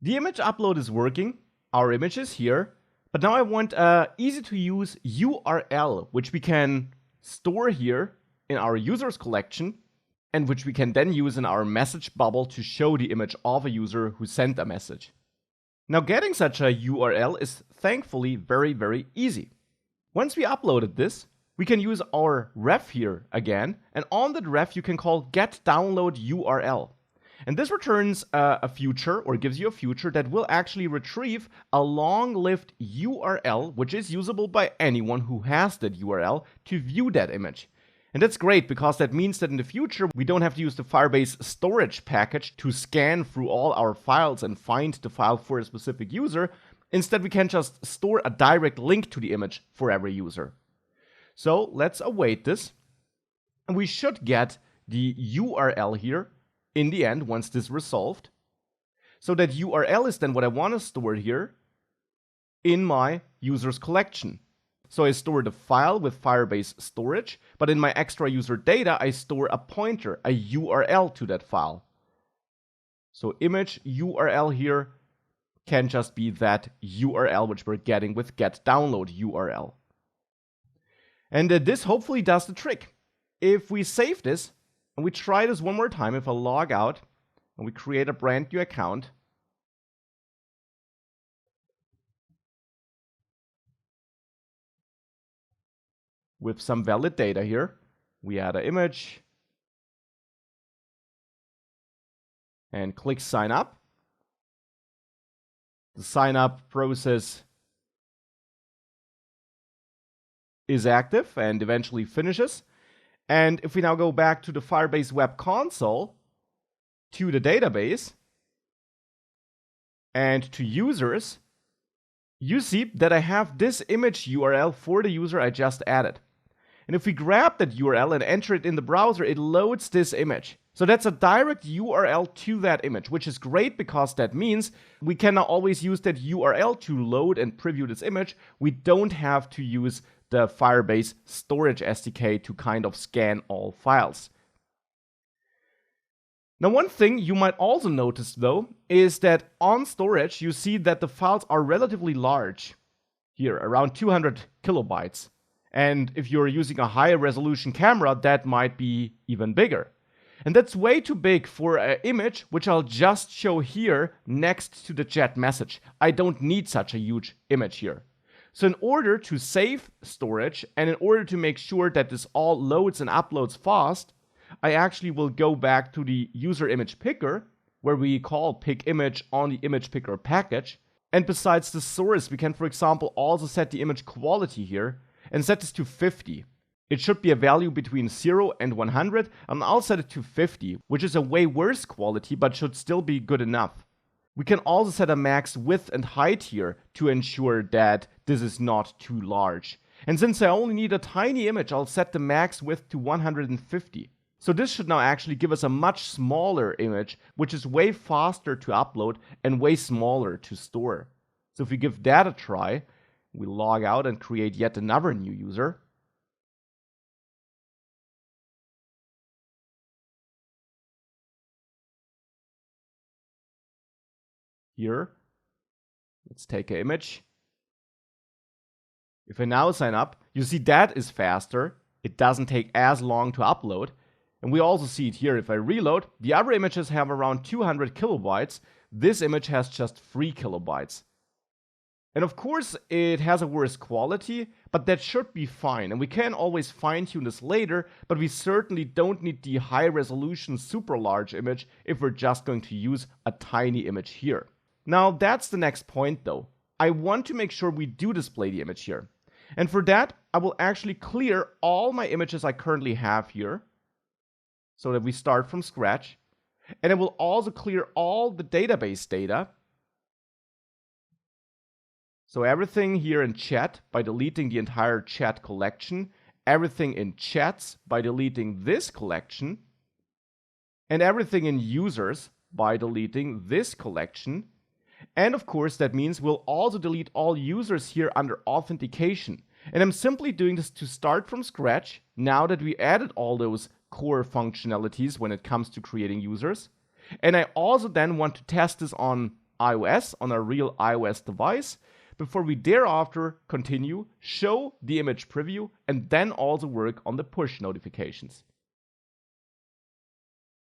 The image upload is working, our image is here, but now I want easy to use URL, which we can store here in our users collection, and which we can then use in our message bubble to show the image of a user who sent a message. Now getting such a URL is thankfully very easy. Once we uploaded this, we can use our ref here again, and on that ref you can call getDownloadURL. And this returns a future, or gives you a future that will actually retrieve a long-lived URL, which is usable by anyone who has that URL to view that image. And that's great because that means that in the future we don't have to use the Firebase storage package to scan through all our files and find the file for a specific user. Instead, we can just store a direct link to the image for every user. So let's await this. And we should get the URL here in the end once this is resolved. So that URL is then what I want to store here in my users collection. So I store the file with Firebase storage, but in my extra user data, I store a pointer, a URL to that file. So image URL here can just be that URL which we're getting with getDownloadURL. And this hopefully does the trick. If we save this and we try this one more time, if I log out and we create a brand new account, with some valid data here, we add an image and click sign up. The sign up process is active and eventually finishes. And if we now go back to the Firebase Web Console, to the database, and to users, you see that I have this image URL for the user I just added. And if we grab that URL and enter it in the browser, it loads this image. So that's a direct URL to that image, which is great because that means we can now always use that URL to load and preview this image. We don't have to use the Firebase storage SDK to kind of scan all files. Now, one thing you might also notice though is that on storage you see that the files are relatively large. Here, around 200 kilobytes. And if you're using a higher resolution camera, that might be even bigger. And that's way too big for an image, which I'll just show here next to the chat message. I don't need such a huge image here. So in order to save storage and in order to make sure that this all loads and uploads fast, I actually will go back to the user image picker, where we call pick image on the image picker package. And besides the source, we can, for example, also set the image quality here and set this to 50. It should be a value between 0 and 100, and I'll set it to 50, which is a way worse quality, but should still be good enough. We can also set a max width and height here to ensure that this is not too large. And since I only need a tiny image, I'll set the max width to 150. So this should now actually give us a much smaller image, which is way faster to upload and way smaller to store. So if we give that a try, we log out and create yet another new user. Here, let's take an image. If I now sign up, you see that is faster. It doesn't take as long to upload. And we also see it here. If I reload, the other images have around 200 kilobytes. This image has just 3 kilobytes. And of course, it has a worse quality, but that should be fine. And we can always fine-tune this later, but we certainly don't need the high-resolution, super large image if we're just going to use a tiny image here. Now, that's the next point, though. I want to make sure we do display the image here. And for that, I will actually clear all my images I currently have here, so that we start from scratch. And I will also clear all the database data. So everything here in chat by deleting the entire chat collection, everything in chats by deleting this collection, and everything in users by deleting this collection. And of course, that means we'll also delete all users here under authentication. And I'm simply doing this to start from scratch now that we added all those core functionalities when it comes to creating users. And I also then want to test this on iOS, on a real iOS device, before we thereafter continue, show the image preview, and then also work on the push notifications.